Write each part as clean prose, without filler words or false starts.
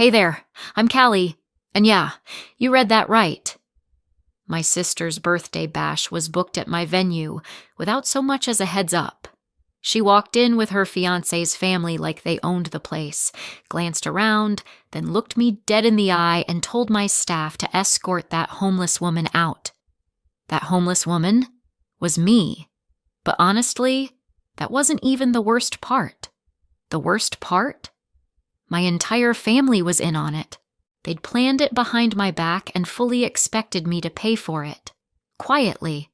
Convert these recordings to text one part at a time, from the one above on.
Hey there, I'm Callie. And yeah, you read that right. My sister's birthday bash was booked at my venue without so much as a heads up. She walked in with her fiancé's family like they owned the place, glanced around, then looked me dead in the eye and told my staff to escort that homeless woman out. That homeless woman was me. But honestly, that wasn't even the worst part. The worst part? My entire family was in on it. They'd planned it behind my back and fully expected me to pay for it. Quietly.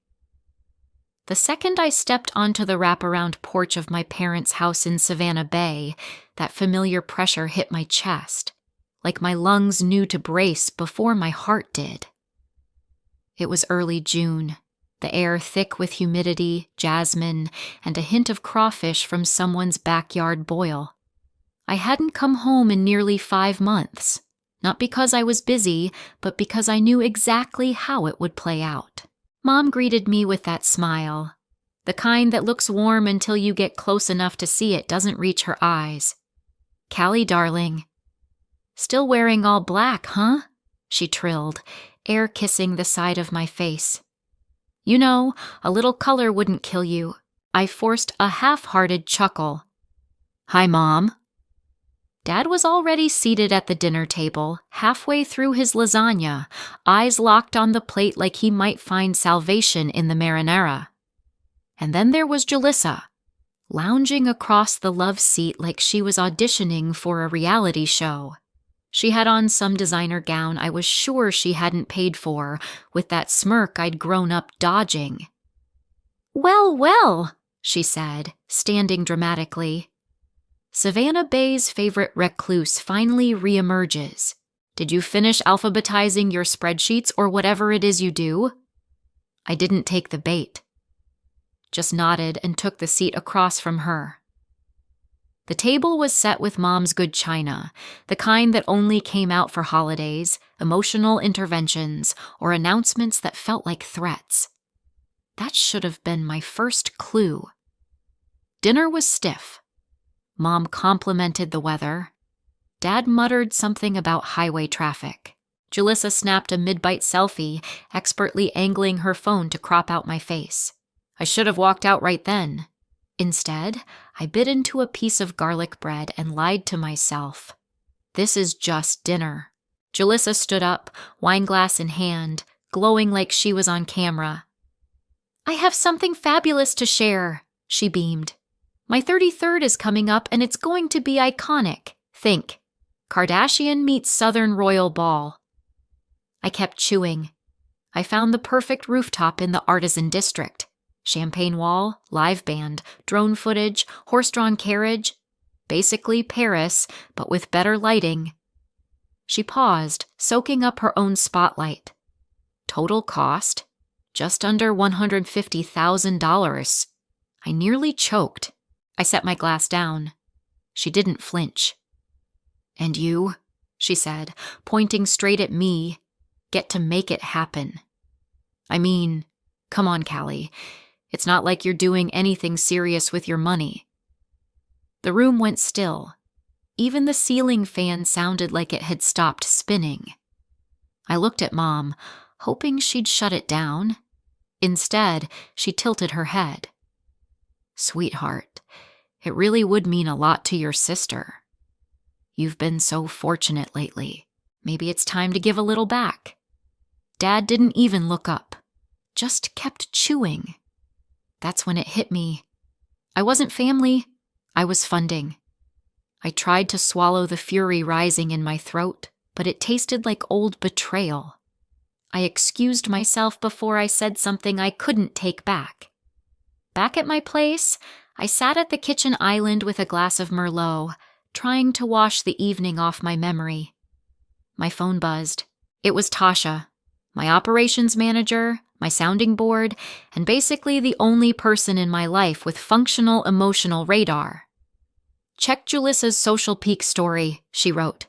The second I stepped onto the wraparound porch of my parents' house in Savannah Bay, that familiar pressure hit my chest, like my lungs knew to brace before my heart did. It was early June, the air thick with humidity, jasmine, and a hint of crawfish from someone's backyard boil. I hadn't come home in nearly 5 months, not because I was busy, but because I knew exactly how it would play out. Mom greeted me with that smile, the kind that looks warm until you get close enough to see it doesn't reach her eyes. "Callie, darling." "Still wearing all black, huh?" she trilled, air kissing the side of my face. "You know, a little color wouldn't kill you." I forced a half-hearted chuckle. "Hi, Mom." Dad was already seated at the dinner table, halfway through his lasagna, eyes locked on the plate like he might find salvation in the marinara. And then there was Jalissa, lounging across the love seat like she was auditioning for a reality show. She had on some designer gown I was sure she hadn't paid for, with that smirk I'd grown up dodging. "Well, well," she said, standing dramatically. Savannah Bay's favorite recluse finally reemerges. "Did you finish alphabetizing your spreadsheets or whatever it is you do?" I didn't take the bait. Just nodded and took the seat across from her. The table was set with Mom's good china, the kind that only came out for holidays, emotional interventions, or announcements that felt like threats. That should have been my first clue. Dinner was stiff. Mom complimented the weather. Dad muttered something about highway traffic. Jalissa snapped a mid-bite selfie, expertly angling her phone to crop out my face. I should have walked out right then. Instead, I bit into a piece of garlic bread and lied to myself. This is just dinner. Jalissa stood up, wineglass in hand, glowing like she was on camera. "I have something fabulous to share," she beamed. "My 33rd is coming up and it's going to be iconic. Think, Kardashian meets Southern Royal Ball." I kept chewing. I found the perfect rooftop in the Artisan District. Champagne wall, live band, drone footage, horse-drawn carriage. Basically Paris, but with better lighting. She paused, soaking up her own spotlight. Total cost? Just under $150,000. I nearly choked. I set my glass down. She didn't flinch. "And you," she said, pointing straight at me, "get to make it happen. I mean, come on, Callie. It's not like you're doing anything serious with your money." The room went still. Even the ceiling fan sounded like it had stopped spinning. I looked at Mom, hoping she'd shut it down. Instead, she tilted her head. "Sweetheart, it really would mean a lot to your sister. You've been so fortunate lately. Maybe it's time to give a little back." Dad didn't even look up, just kept chewing. That's when it hit me. I wasn't family, I was funding. I tried to swallow the fury rising in my throat, but it tasted like old betrayal. I excused myself before I said something I couldn't take back. Back at my place, I sat at the kitchen island with a glass of Merlot, trying to wash the evening off my memory. My phone buzzed. It was Tasha, my operations manager, my sounding board, and basically the only person in my life with functional emotional radar. "Check Jalissa's social peak story," she wrote.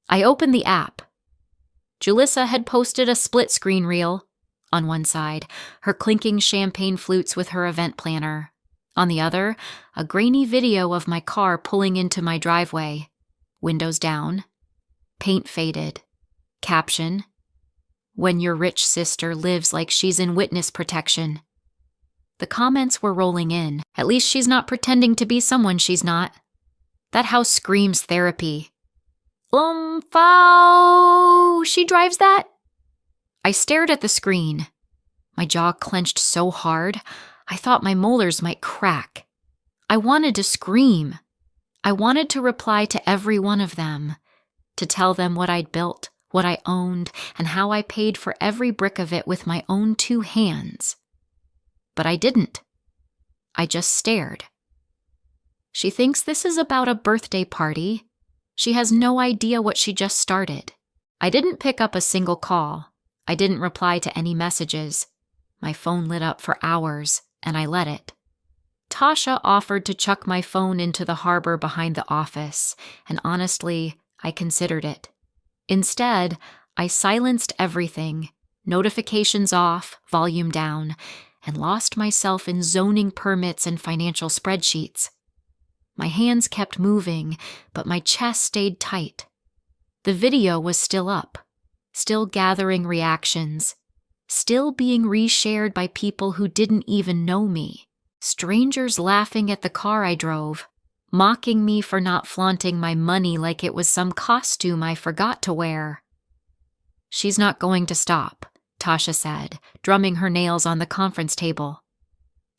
I opened the app. Jalissa had posted a split-screen reel. On one side, her clinking champagne flutes with her event planner. On the other, a grainy video of my car pulling into my driveway. Windows down. Paint faded. Caption: when your rich sister lives like she's in witness protection. The comments were rolling in. At least she's not pretending to be someone she's not. That house screams therapy. Foul! She drives that? I stared at the screen. My jaw clenched so hard, I thought my molars might crack. I wanted to scream. I wanted to reply to every one of them, to tell them what I'd built, what I owned, and how I paid for every brick of it with my own 2 hands. But I didn't. I just stared. She thinks this is about a birthday party. She has no idea what she just started. I didn't pick up a single call. I didn't reply to any messages. My phone lit up for hours, and I let it. Tasha offered to chuck my phone into the harbor behind the office, and honestly, I considered it. Instead, I silenced everything, notifications off, volume down, and lost myself in zoning permits and financial spreadsheets. My hands kept moving, but my chest stayed tight. The video was still up, still gathering reactions, still being reshared by people who didn't even know me. Strangers laughing at the car I drove, mocking me for not flaunting my money like it was some costume I forgot to wear. "She's not going to stop," Tasha said, drumming her nails on the conference table.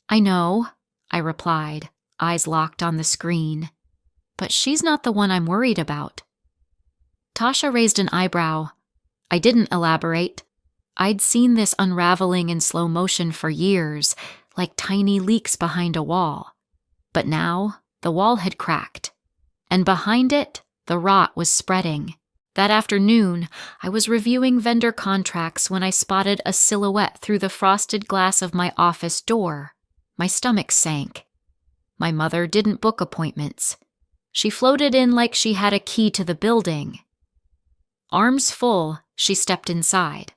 "I know," I replied, eyes locked on the screen. "But she's not the one I'm worried about." Tasha raised an eyebrow. I didn't elaborate. I'd seen this unraveling in slow motion for years, like tiny leaks behind a wall. But now, the wall had cracked. And behind it, the rot was spreading. That afternoon, I was reviewing vendor contracts when I spotted a silhouette through the frosted glass of my office door. My stomach sank. My mother didn't book appointments. She floated in like she had a key to the building. Arms full, she stepped inside.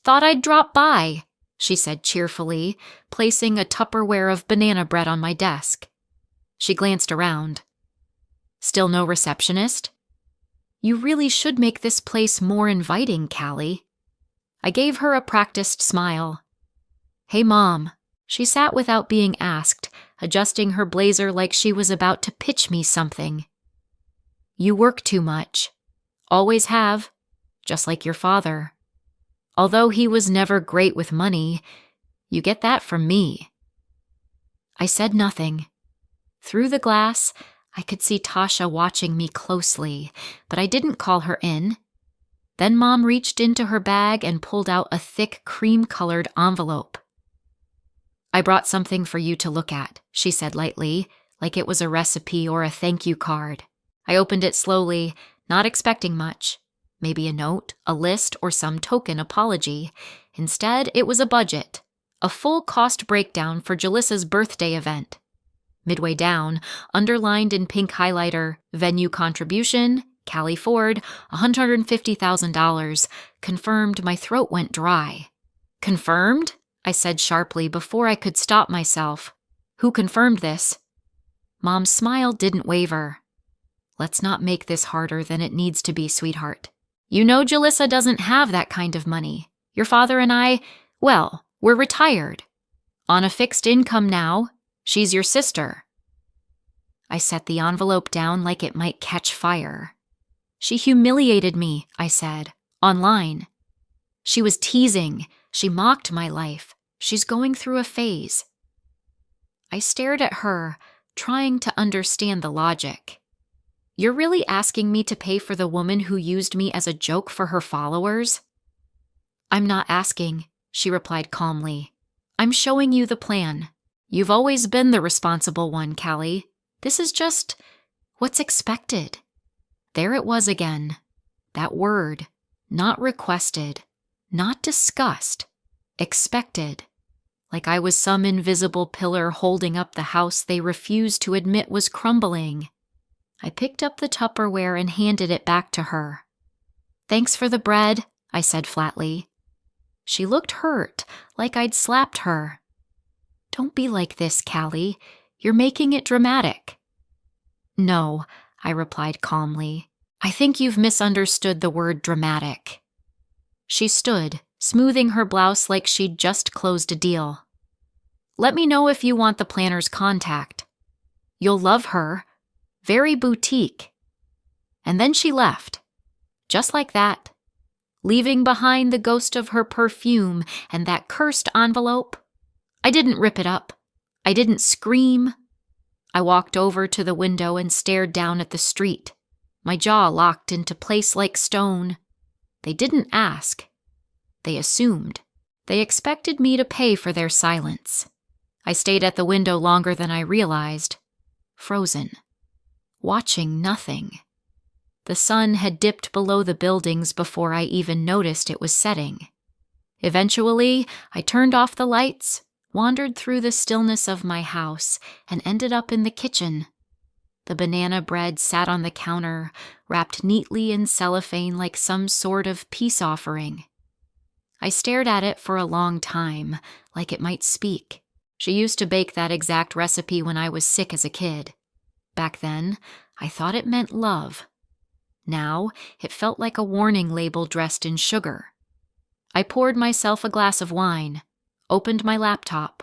"Thought I'd drop by," she said cheerfully, placing a Tupperware of banana bread on my desk. She glanced around. "Still no receptionist?" "You really should make this place more inviting, Callie." I gave her a practiced smile. "Hey, Mom." She sat without being asked, adjusting her blazer like she was about to pitch me something. "You work too much. Always have, just like your father. Although he was never great with money, you get that from me." I said nothing. Through the glass, I could see Tasha watching me closely, but I didn't call her in. Then Mom reached into her bag and pulled out a thick cream-colored envelope. "I brought something for you to look at," she said lightly, like it was a recipe or a thank you card. I opened it slowly, not expecting much. Maybe a note, a list, or some token apology. Instead, it was a budget, a full cost breakdown for Jalissa's birthday event. Midway down, underlined in pink highlighter, venue contribution, Callie Ford, $150,000, confirmed. My throat went dry. "Confirmed?" I said sharply before I could stop myself. "Who confirmed this?" Mom's smile didn't waver. "Let's not make this harder than it needs to be, sweetheart. You know Jalissa doesn't have that kind of money. Your father and I, well, we're retired. On a fixed income now. She's your sister." I set the envelope down like it might catch fire. "She humiliated me," I said, "online. She was teasing. She mocked my life. She's going through a phase." I stared at her, trying to understand the logic. "You're really asking me to pay for the woman who used me as a joke for her followers?" "I'm not asking," she replied calmly. "I'm showing you the plan. You've always been the responsible one, Callie. This is just what's expected." There it was again. That word. Not requested. Not discussed. Expected. Like I was some invisible pillar holding up the house they refused to admit was crumbling. I picked up the Tupperware and handed it back to her. "Thanks for the bread," I said flatly. She looked hurt, like I'd slapped her. "Don't be like this, Callie. You're making it dramatic." "No," I replied calmly. I think you've misunderstood the word dramatic. She stood, smoothing her blouse like she'd just closed a deal. Let me know if you want the planner's contact. You'll love her. Very boutique. And then she left. Just like that. Leaving behind the ghost of her perfume and that cursed envelope. I didn't rip it up. I didn't scream. I walked over to the window and stared down at the street, my jaw locked into place like stone. They didn't ask. They assumed. They expected me to pay for their silence. I stayed at the window longer than I realized, frozen, watching nothing. The sun had dipped below the buildings before I even noticed it was setting. Eventually, I turned off the lights, wandered through the stillness of my house, and ended up in the kitchen. The banana bread sat on the counter, wrapped neatly in cellophane like some sort of peace offering. I stared at it for a long time, like it might speak. She used to bake that exact recipe when I was sick as a kid. Back then, I thought it meant love. Now, it felt like a warning label dressed in sugar. I poured myself a glass of wine, opened my laptop,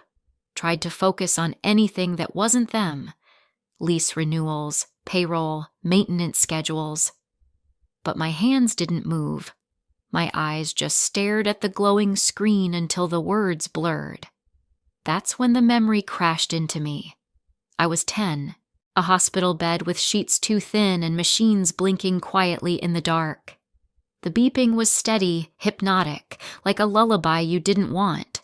tried to focus on anything that wasn't them. Lease renewals, payroll, maintenance schedules. But my hands didn't move. My eyes just stared at the glowing screen until the words blurred. That's when the memory crashed into me. I was 10. A hospital bed with sheets too thin and machines blinking quietly in the dark. The beeping was steady, hypnotic, like a lullaby you didn't want.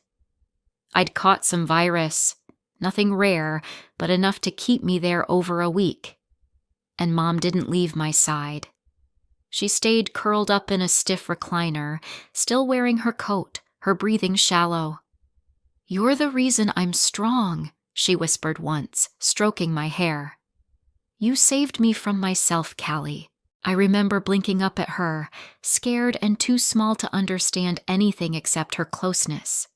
I'd caught some virus, nothing rare, but enough to keep me there over a week. And Mom didn't leave my side. She stayed curled up in a stiff recliner, still wearing her coat, her breathing shallow. "You're the reason I'm strong," she whispered once, stroking my hair. "You saved me from myself, Callie." I remember blinking up at her, scared and too small to understand anything except her closeness.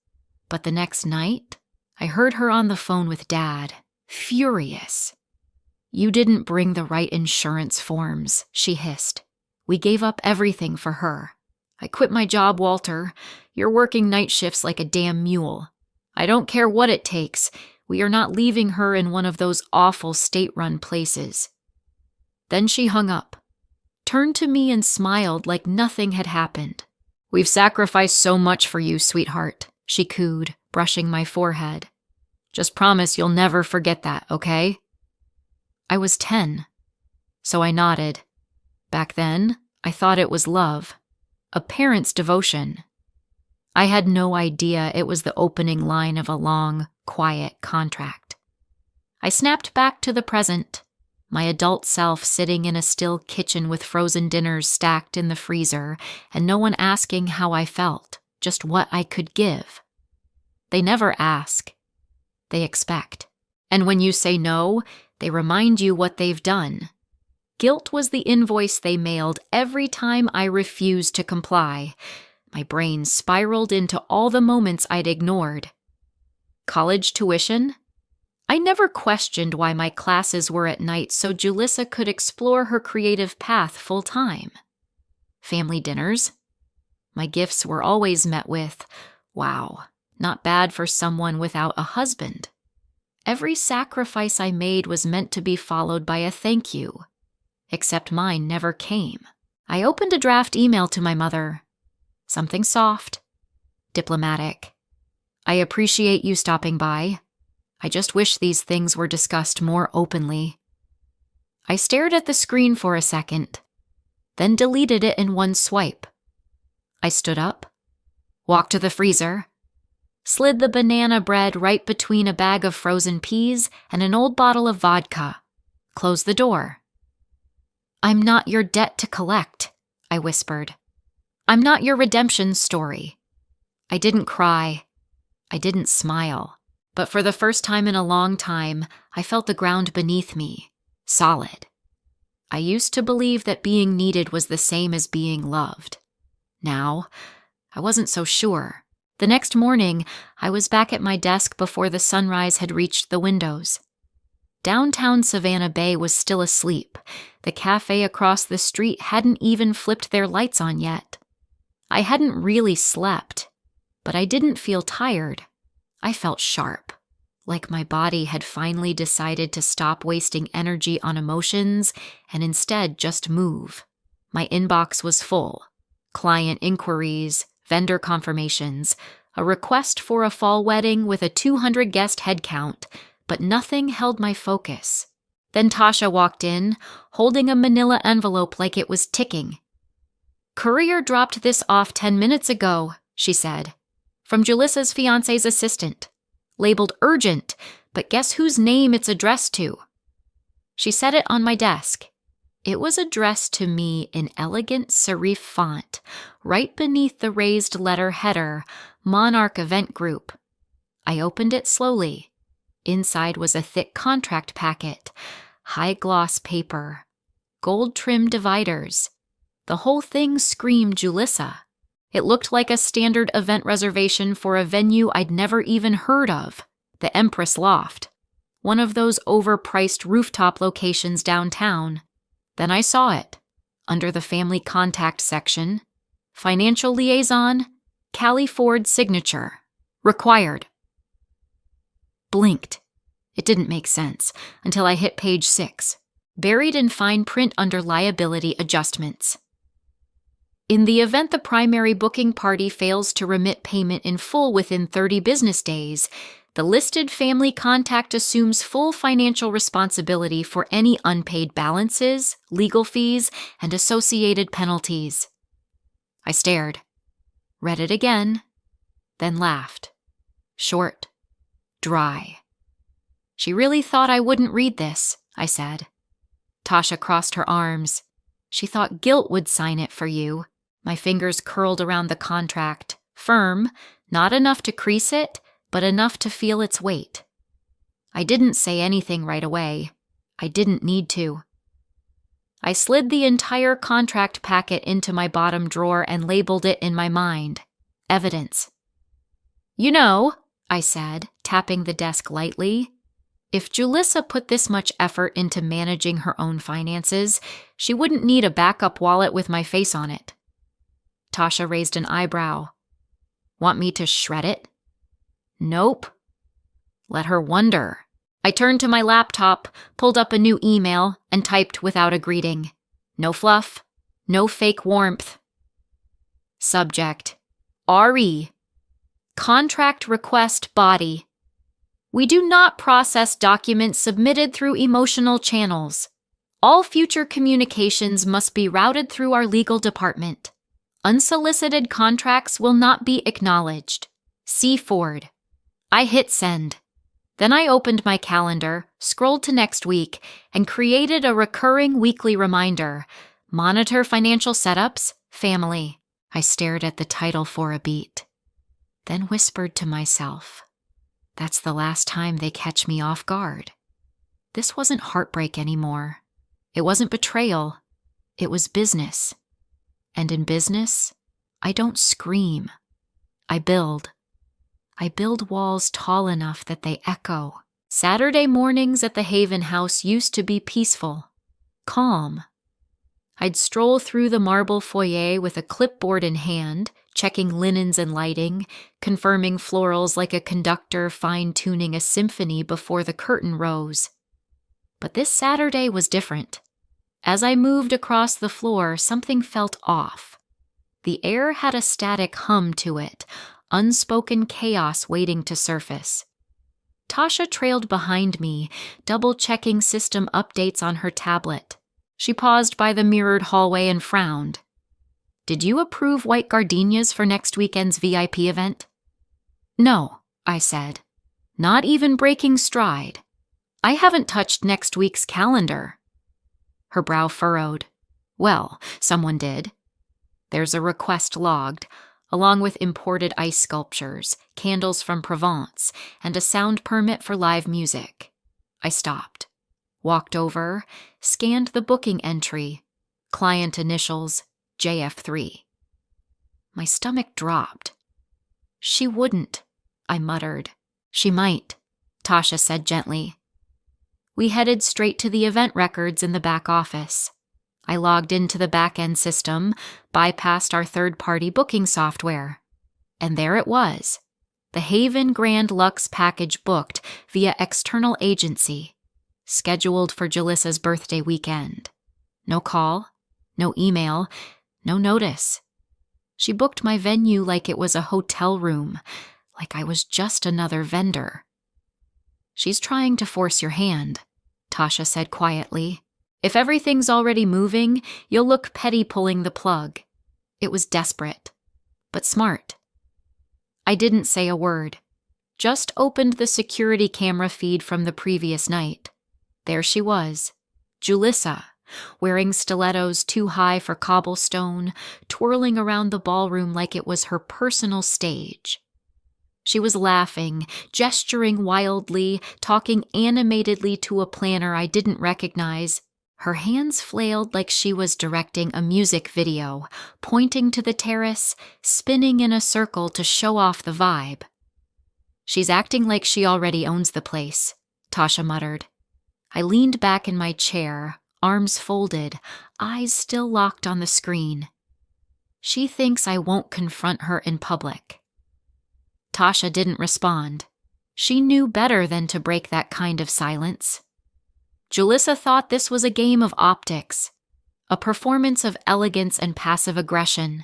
But the next night, I heard her on the phone with Dad, furious. "You didn't bring the right insurance forms," she hissed. "We gave up everything for her. I quit my job, Walter. You're working night shifts like a damn mule. I don't care what it takes. We are not leaving her in one of those awful state-run places." Then she hung up, turned to me and smiled like nothing had happened. "We've sacrificed so much for you, sweetheart," she cooed, brushing my forehead. "Just promise you'll never forget that, okay?" I was 10, so I nodded. Back then, I thought it was love, a parent's devotion. I had no idea it was the opening line of a long, quiet contract. I snapped back to the present, my adult self sitting in a still kitchen with frozen dinners stacked in the freezer and no one asking how I felt, just what I could give. They never ask. They expect. And when you say no, they remind you what they've done. Guilt was the invoice they mailed every time I refused to comply. My brain spiraled into all the moments I'd ignored. College tuition? I never questioned why my classes were at night so Julissa could explore her creative path full-time. Family dinners? My gifts were always met with, "Wow, not bad for someone without a husband." Every sacrifice I made was meant to be followed by a thank you. Except mine never came. I opened a draft email to my mother. Something soft, diplomatic. "I appreciate you stopping by. I just wish these things were discussed more openly." I stared at the screen for a second, then deleted it in one swipe. I stood up, walked to the freezer, slid the banana bread right between a bag of frozen peas and an old bottle of vodka, closed the door. "I'm not your debt to collect," I whispered. "I'm not your redemption story." I didn't cry. I didn't smile. But for the first time in a long time, I felt the ground beneath me, solid. I used to believe that being needed was the same as being loved. Now, I wasn't so sure. The next morning, I was back at my desk before the sunrise had reached the windows. Downtown Savannah Bay was still asleep. The cafe across the street hadn't even flipped their lights on yet. I hadn't really slept, but I didn't feel tired. I felt sharp, like my body had finally decided to stop wasting energy on emotions and instead just move. My inbox was full. Client inquiries, vendor confirmations, a request for a fall wedding with a 200-guest head count, but nothing held my focus. Then Tasha walked in, holding a manila envelope like it was ticking. "Courier dropped this off 10 minutes ago," she said. "From Julissa's fiancé's assistant. Labeled urgent, but guess whose name it's addressed to?" She set it on my desk. It was addressed to me in elegant serif font, right beneath the raised letter header, Monarch Event Group. I opened it slowly. Inside was a thick contract packet, high-gloss paper, gold-trimmed dividers. The whole thing screamed Julissa. It looked like a standard event reservation for a venue I'd never even heard of, the Empress Loft, one of those overpriced rooftop locations downtown. Then I saw it, under the family contact section, financial liaison, Callie Ford signature, required. Blinked. It didn't make sense until I hit page 6, buried in fine print under liability adjustments. In the event the primary booking party fails to remit payment in full within 30 business days, the listed family contact assumes full financial responsibility for any unpaid balances, legal fees, and associated penalties. I stared, read it again, then laughed. Short, dry. "She really thought I wouldn't read this," I said. Tasha crossed her arms. "She thought guilt would sign it for you." My fingers curled around the contract, firm, not enough to crease it, but enough to feel its weight. I didn't say anything right away. I didn't need to. I slid the entire contract packet into my bottom drawer and labeled it in my mind. Evidence. "You know," I said, tapping the desk lightly, "if Julissa put this much effort into managing her own finances, she wouldn't need a backup wallet with my face on it." Tasha raised an eyebrow. "Want me to shred it?" "Nope." Let her wonder. I turned to my laptop, pulled up a new email, and typed without a greeting. No fluff, no fake warmth. Subject: RE. Contract request body. We do not process documents submitted through emotional channels. All future communications must be routed through our legal department. Unsolicited contracts will not be acknowledged. C. Ford. I hit send. Then I opened my calendar, scrolled to next week, and created a recurring weekly reminder. Monitor financial setups, family. I stared at the title for a beat, then whispered to myself, that's the last time they catch me off guard. This wasn't heartbreak anymore. It wasn't betrayal. It was business. And in business, I don't scream. I build. I build walls tall enough that they echo. Saturday mornings at the Haven House used to be peaceful, calm. I'd stroll through the marble foyer with a clipboard in hand, checking linens and lighting, confirming florals like a conductor fine-tuning a symphony before the curtain rose. But this Saturday was different. As I moved across the floor, something felt off. The air had a static hum to it, unspoken chaos waiting to surface. Tasha trailed behind me, double-checking system updates on her tablet. She paused by the mirrored hallway and frowned. "Did you approve white gardenias for next weekend's VIP event?" "No," I said, not even breaking stride. "I haven't touched next week's calendar." Her brow furrowed. "Well, someone did. There's a request logged, along with imported ice sculptures, candles from Provence, and a sound permit for live music." I stopped, walked over, scanned the booking entry, client initials JF3. My stomach dropped. "She wouldn't," I muttered. "She might," Tasha said gently. We headed straight to the event records in the back office. I logged into the back-end system, bypassed our third-party booking software. And there it was, the Haven Grand Lux package booked via external agency, scheduled for Jalissa's birthday weekend. No call, no email, no notice. She booked my venue like it was a hotel room, like I was just another vendor. "She's trying to force your hand," Tasha said quietly. "If everything's already moving, you'll look petty pulling the plug." It was desperate, but smart. I didn't say a word, just opened the security camera feed from the previous night. There she was, Julissa, wearing stilettos too high for cobblestone, twirling around the ballroom like it was her personal stage. She was laughing, gesturing wildly, talking animatedly to a planner I didn't recognize. Her hands flailed like she was directing a music video, pointing to the terrace, spinning in a circle to show off the vibe. "She's acting like she already owns the place," Tasha muttered. I leaned back in my chair, arms folded, eyes still locked on the screen. "She thinks I won't confront her in public." Tasha didn't respond. She knew better than to break that kind of silence. Julissa thought this was a game of optics, a performance of elegance and passive aggression.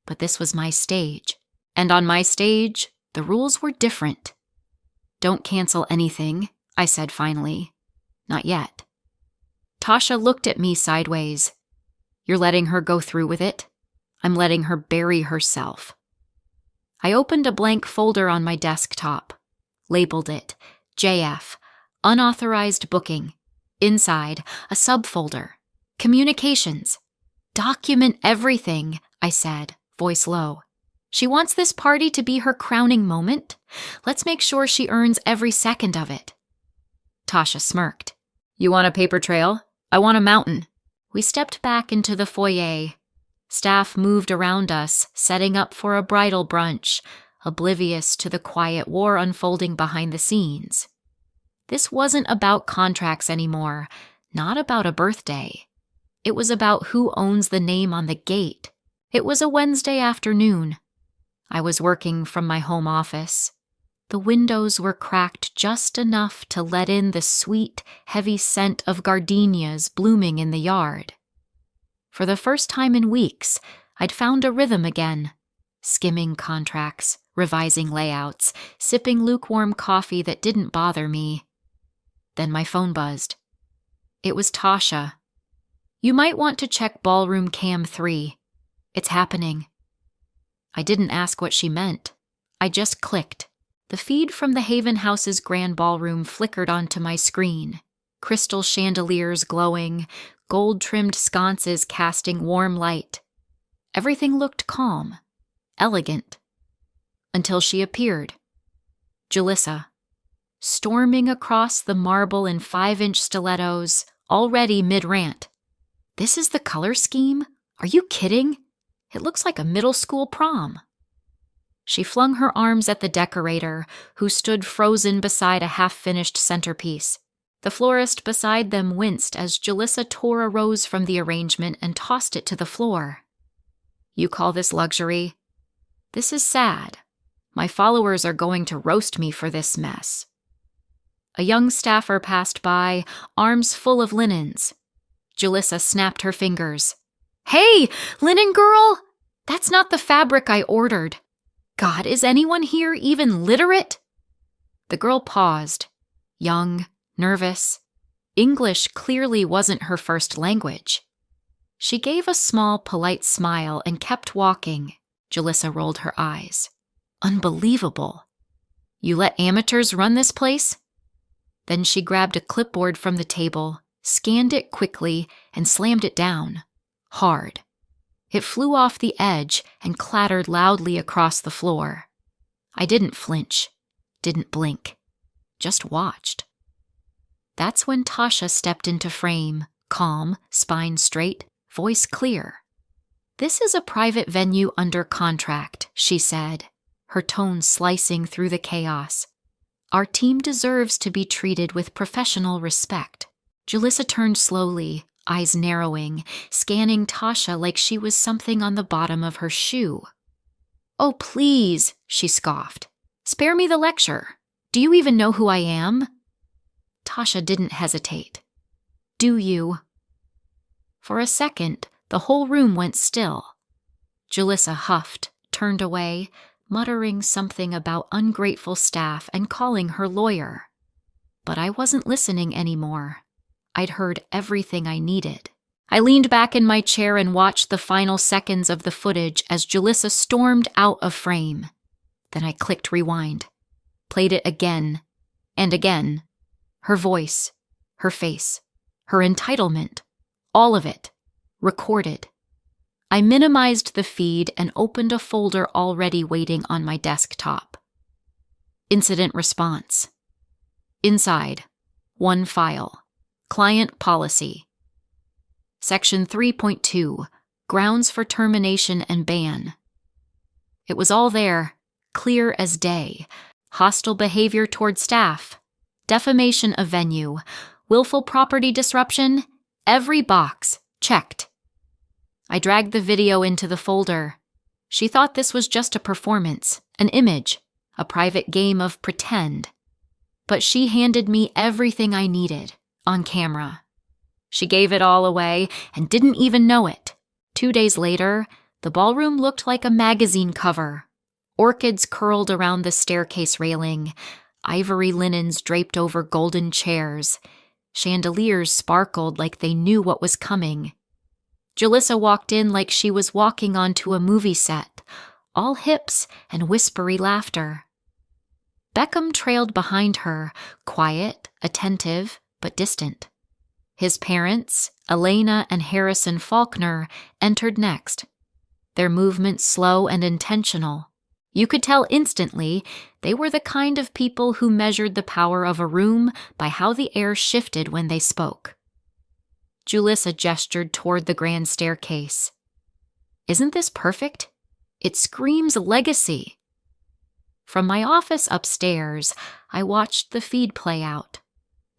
But this was my stage, and on my stage, the rules were different. "Don't cancel anything," I said finally. "Not yet." Tasha looked at me sideways. "You're letting her go through with it? I'm letting her bury herself." I opened a blank folder on my desktop, labeled it JF, Unauthorized Booking. Inside, a subfolder, Communications. "Document everything," I said, voice low. "She wants this party to be her crowning moment. Let's make sure she earns every second of it." Tasha smirked. "You want a paper trail? I want a mountain." We stepped back into the foyer. Staff moved around us, setting up for a bridal brunch, oblivious to the quiet war unfolding behind the scenes. This wasn't about contracts anymore, not about a birthday. It was about who owns the name on the gate. It was a Wednesday afternoon. I was working from my home office. The windows were cracked just enough to let in the sweet, heavy scent of gardenias blooming in the yard. For the first time in weeks, I'd found a rhythm again, skimming contracts, revising layouts, sipping lukewarm coffee that didn't bother me. Then my phone buzzed. It was Tasha. "You might want to check Ballroom Cam 3. It's happening." I didn't ask what she meant. I just clicked. The feed from the Haven House's grand ballroom flickered onto my screen. Crystal chandeliers glowing, gold-trimmed sconces casting warm light. Everything looked calm, elegant. Until she appeared. Julissa, storming across the marble in 5-inch stilettos, already mid-rant. "This is the color scheme? Are you kidding? It looks like a middle school prom." She flung her arms at the decorator, who stood frozen beside a half-finished centerpiece. The florist beside them winced as Julissa tore a rose from the arrangement and tossed it to the floor. "You call this luxury? This is sad. My followers are going to roast me for this mess." A young staffer passed by, arms full of linens. Julissa snapped her fingers. "Hey, linen girl! That's not the fabric I ordered. God, is anyone here even literate?" The girl paused, young, nervous. English clearly wasn't her first language. She gave a small, polite smile and kept walking. Julissa rolled her eyes. "Unbelievable. You let amateurs run this place?" Then she grabbed a clipboard from the table, scanned it quickly, and slammed it down. Hard. It flew off the edge and clattered loudly across the floor. I didn't flinch, didn't blink, just watched. That's when Tasha stepped into frame, calm, spine straight, voice clear. "This is a private venue under contract," she said, her tone slicing through the chaos. Our team deserves to be treated with professional respect. Julissa turned slowly, eyes narrowing, scanning Tasha like she was something on the bottom of her shoe. "Oh, please," she scoffed. "Spare me the lecture. Do you even know who I am?" Tasha didn't hesitate. "Do you?" For a second, the whole room went still. Julissa huffed, turned away, muttering something about ungrateful staff and calling her lawyer. But I wasn't listening anymore. I'd heard everything I needed. I leaned back in my chair and watched the final seconds of the footage as Julissa stormed out of frame. Then I clicked rewind, played it again and again. Her voice, her face, her entitlement, all of it, recorded. I minimized the feed and opened a folder already waiting on my desktop. Incident response. Inside, one file. Client policy. Section 3.2, grounds for termination and ban. It was all there, clear as day. Hostile behavior toward staff, defamation of venue, willful property disruption, every box checked. I dragged the video into the folder. She thought this was just a performance, an image, a private game of pretend. But she handed me everything I needed, on camera. She gave it all away and didn't even know it. 2 days later, the ballroom looked like a magazine cover. Orchids curled around the staircase railing, ivory linens draped over golden chairs. Chandeliers sparkled like they knew what was coming. Julissa walked in like she was walking onto a movie set, all hips and whispery laughter. Beckham trailed behind her, quiet, attentive, but distant. His parents, Elena and Harrison Faulkner, entered next. Their movements slow and intentional. You could tell instantly they were the kind of people who measured the power of a room by how the air shifted when they spoke. Julissa gestured toward the grand staircase. "Isn't this perfect? It screams legacy." From my office upstairs, I watched the feed play out.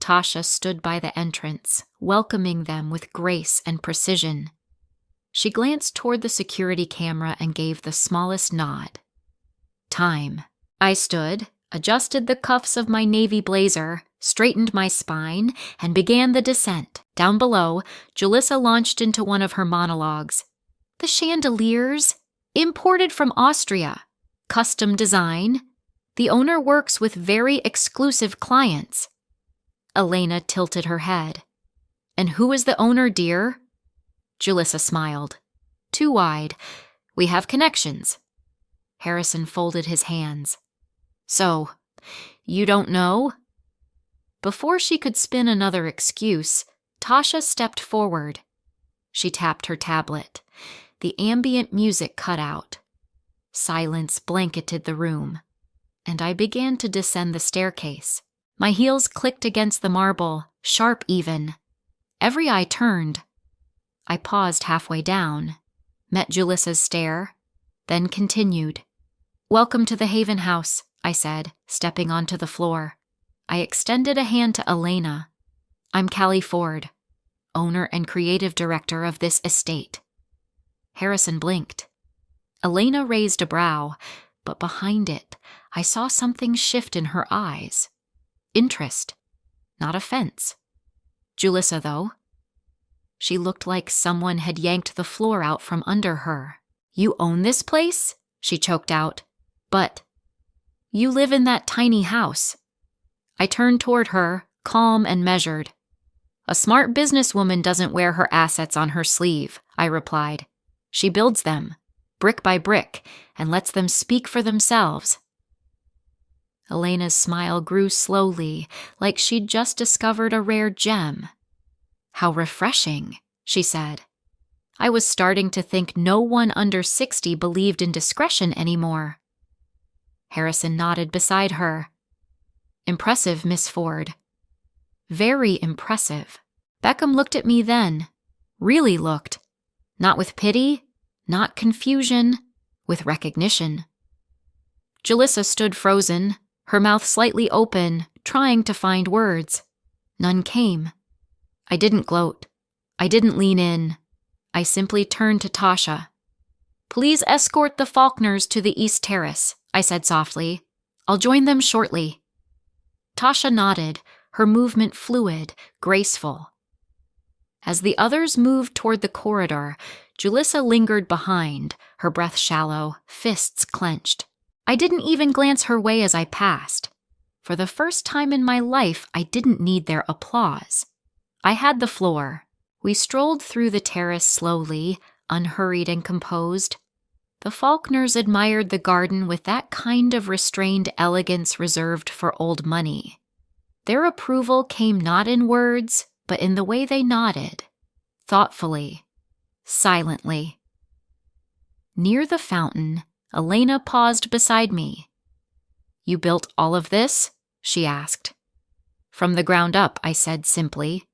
Tasha stood by the entrance, welcoming them with grace and precision. She glanced toward the security camera and gave the smallest nod. Time. I stood, adjusted the cuffs of my navy blazer, straightened my spine, and began the descent. Down below, Julissa launched into one of her monologues. "The chandeliers, imported from Austria. Custom design. The owner works with very exclusive clients." Elena tilted her head. "And who is the owner, dear?" Julissa smiled. "Too wide. We have connections." Harrison folded his hands. "So, you don't know?" Before she could spin another excuse, Tasha stepped forward. She tapped her tablet. The ambient music cut out. Silence blanketed the room, and I began to descend the staircase. My heels clicked against the marble, sharp even. Every eye turned. I paused halfway down, met Julissa's stare, then continued. "Welcome to the Haven House," I said, stepping onto the floor. I extended a hand to Elena. "I'm Callie Ford, owner and creative director of this estate." Harrison blinked. Elena raised a brow, but behind it, I saw something shift in her eyes. Interest, not offense. Julissa, though. She looked like someone had yanked the floor out from under her. "You own this place?" she choked out. "But you live in that tiny house." I turned toward her, calm and measured. "A smart businesswoman doesn't wear her assets on her sleeve," I replied. "She builds them, brick by brick, and lets them speak for themselves." Elena's smile grew slowly, like she'd just discovered a rare gem. "How refreshing," she said. I was starting to think no one under 60 believed in discretion anymore. Harrison nodded beside her. "Impressive, Miss Ford." "Very impressive." Beckham looked at me then. Really looked. Not with pity, not confusion, with recognition. Julissa stood frozen, her mouth slightly open, trying to find words. None came. I didn't gloat. I didn't lean in. I simply turned to Tasha. "Please escort the Faulkners to the East Terrace," I said softly. "I'll join them shortly." Tasha nodded, her movement fluid, graceful. As the others moved toward the corridor, Julissa lingered behind, her breath shallow, fists clenched. I didn't even glance her way as I passed. For the first time in my life, I didn't need their applause. I had the floor. We strolled through the terrace slowly, unhurried and composed. The Faulkners admired the garden with that kind of restrained elegance reserved for old money. Their approval came not in words, but in the way they nodded, thoughtfully, silently. Near the fountain, Elena paused beside me. "You built all of this?" she asked. "From the ground up," I said simply.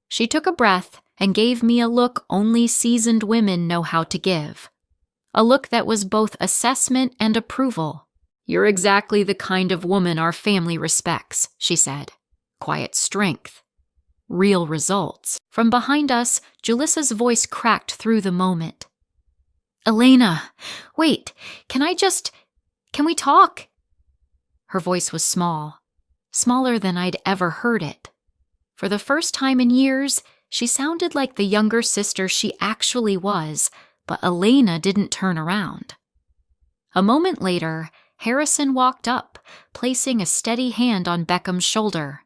She took a breath and gave me a look only seasoned women know how to give. A look that was both assessment and approval. "You're exactly the kind of woman our family respects," she said. "Quiet strength. Real results." From behind us, Julissa's voice cracked through the moment. "Elena, wait, can we talk?" Her voice was small, smaller than I'd ever heard it. For the first time in years, she sounded like the younger sister she actually was, but Elena didn't turn around. A moment later, Harrison walked up, placing a steady hand on Beckham's shoulder.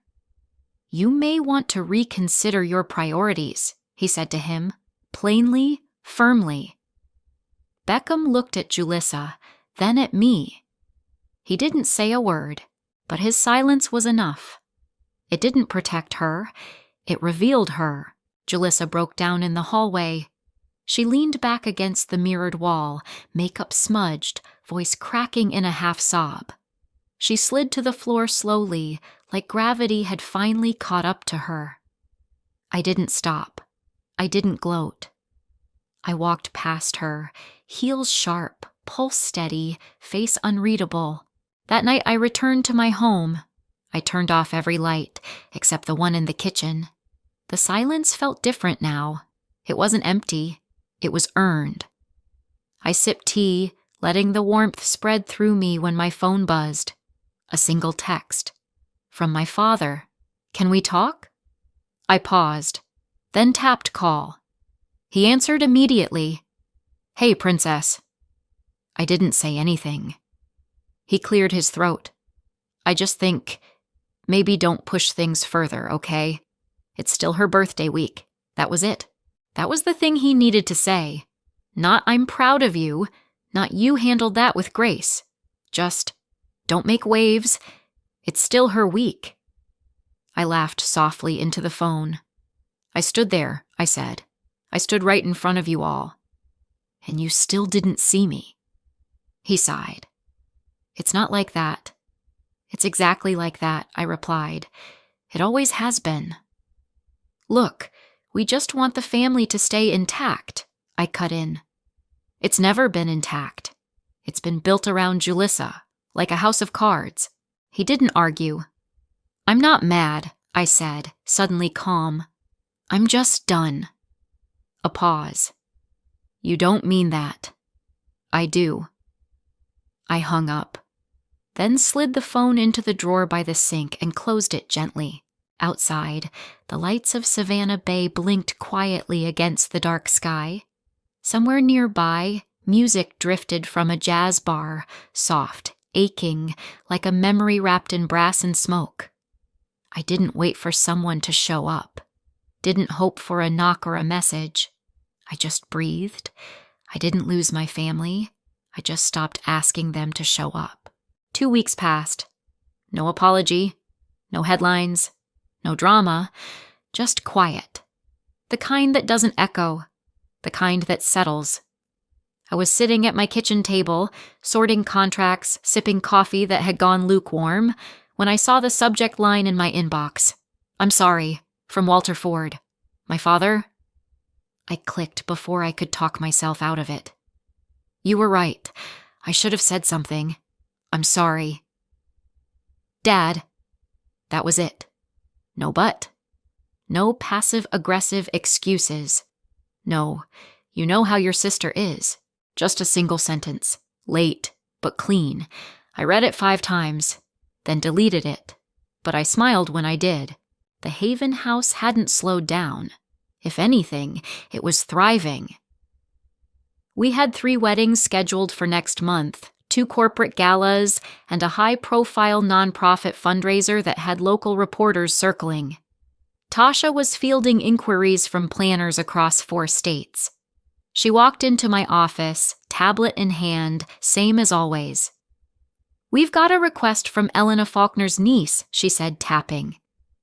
"You may want to reconsider your priorities," he said to him, plainly, firmly. Beckham looked at Julissa, then at me. He didn't say a word, but his silence was enough. It didn't protect her. It revealed her. Julissa broke down in the hallway. She leaned back against the mirrored wall, makeup smudged, voice cracking in a half-sob. She slid to the floor slowly, like gravity had finally caught up to her. I didn't stop. I didn't gloat. I walked past her, heels sharp, pulse steady, face unreadable. That night I returned to my home. I turned off every light, except the one in the kitchen. The silence felt different now. It wasn't empty. It was earned. I sipped tea, letting the warmth spread through me when my phone buzzed. A single text. From my father. "Can we talk?" I paused, then tapped call. He answered immediately. "Hey, princess." I didn't say anything. He cleared his throat. "I just think, maybe don't push things further, okay? It's still her birthday week." That was it. That was the thing he needed to say. Not "I'm proud of you," not "you handled that with grace." Just, don't make waves. It's still her week. I laughed softly into the phone. "I stood there," I said. "I stood right in front of you all. And you still didn't see me." He sighed. "It's not like that." "It's exactly like that," I replied. "It always has been." "Look, we just want the family to stay intact," I cut in. "It's never been intact. It's been built around Julissa, like a house of cards." He didn't argue. "I'm not mad," I said, suddenly calm. "I'm just done." A pause. "You don't mean that." "I do." I hung up, then slid the phone into the drawer by the sink and closed it gently. Outside, the lights of Savannah Bay blinked quietly against the dark sky. Somewhere nearby, music drifted from a jazz bar, soft, aching, like a memory wrapped in brass and smoke. I didn't wait for someone to show up. Didn't hope for a knock or a message. I just breathed. I didn't lose my family. I just stopped asking them to show up. 2 weeks passed. No apology, no headlines, no drama, just quiet. The kind that doesn't echo, the kind that settles. I was sitting at my kitchen table, sorting contracts, sipping coffee that had gone lukewarm, when I saw the subject line in my inbox. "I'm sorry," from Walter Ford. "My father?" I clicked before I could talk myself out of it. "You were right. I should have said something. I'm sorry." Dad. That was it. No but. No passive-aggressive excuses. No, you know how your sister is. Just a single sentence. Late, but clean. I read it 5 times, then deleted it. But I smiled when I did. The Haven house hadn't slowed down. If anything, it was thriving. We had 3 weddings scheduled for next month, 2 corporate galas, and a high-profile nonprofit fundraiser that had local reporters circling. Tasha was fielding inquiries from planners across 4 states. She walked into my office, tablet in hand, same as always. "We've got a request from Elena Faulkner's niece," she said, tapping.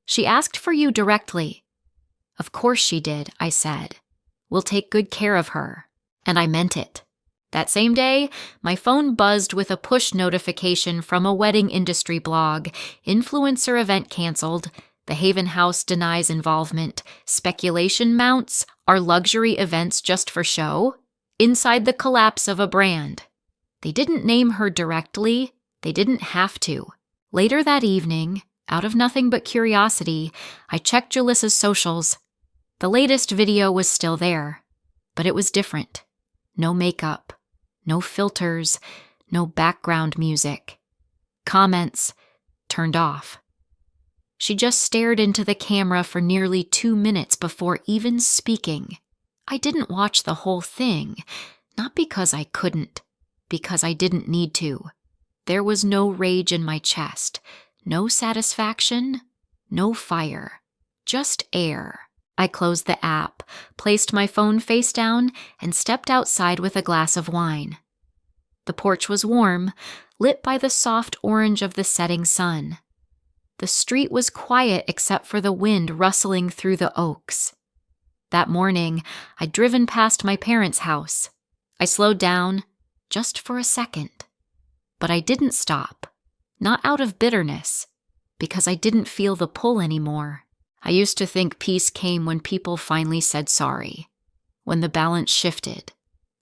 "She asked for you directly." "Of course she did," I said. "We'll take good care of her." And I meant it. That same day, my phone buzzed with a push notification from a wedding industry blog. Influencer event canceled. The Haven House denies involvement. Speculation mounts. Are luxury events just for show? Inside the collapse of a brand. They didn't name her directly. They didn't have to. Later that evening, out of nothing but curiosity, I checked Julissa's socials. The latest video was still there, but it was different. No makeup, no filters, no background music. Comments turned off. She just stared into the camera for nearly 2 minutes before even speaking. I didn't watch the whole thing, not because I couldn't, because I didn't need to. There was no rage in my chest, no satisfaction, no fire, just air. I closed the app, placed my phone face down, and stepped outside with a glass of wine. The porch was warm, lit by the soft orange of the setting sun. The street was quiet except for the wind rustling through the oaks. That morning, I'd driven past my parents' house. I slowed down, just for a second. But I didn't stop, not out of bitterness, because I didn't feel the pull anymore. I used to think peace came when people finally said sorry, when the balance shifted,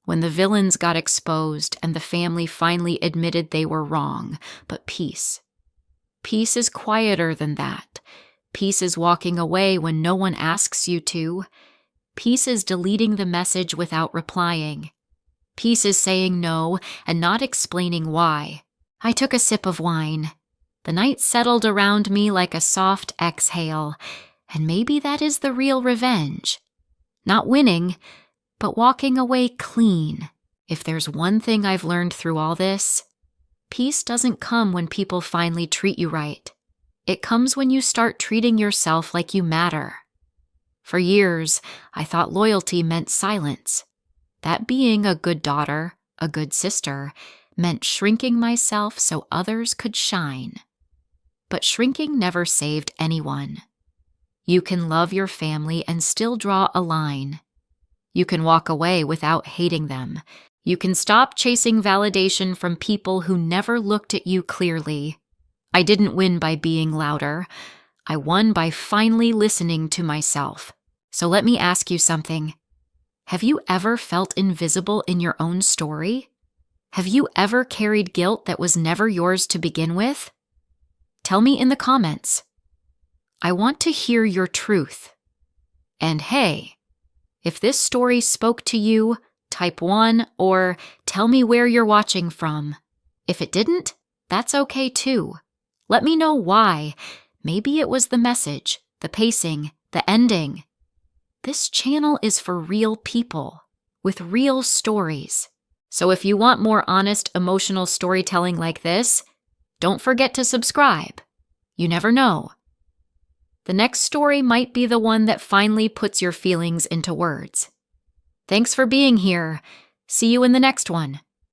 when the villains got exposed and the family finally admitted they were wrong. But peace is quieter than that. Peace is walking away when no one asks you to. Peace is deleting the message without replying. Peace is saying no and not explaining why. I took a sip of wine. The night settled around me like a soft exhale, and maybe that is the real revenge. Not winning, but walking away clean. If there's one thing I've learned through all this, peace doesn't come when people finally treat you right. It comes when you start treating yourself like you matter. For years, I thought loyalty meant silence. That being a good daughter, a good sister, meant shrinking myself so others could shine. But shrinking never saved anyone. You can love your family and still draw a line. You can walk away without hating them. You can stop chasing validation from people who never looked at you clearly. I didn't win by being louder. I won by finally listening to myself. So let me ask you something. Have you ever felt invisible in your own story? Have you ever carried guilt that was never yours to begin with? Tell me in the comments. I want to hear your truth. And hey, if this story spoke to you, type 1 or tell me where you're watching from. If it didn't, that's okay too. Let me know why. Maybe it was the message, the pacing, the ending. This channel is for real people, with real stories. So if you want more honest, emotional storytelling like this, don't forget to subscribe. You never know. The next story might be the one that finally puts your feelings into words. Thanks for being here. See you in the next one.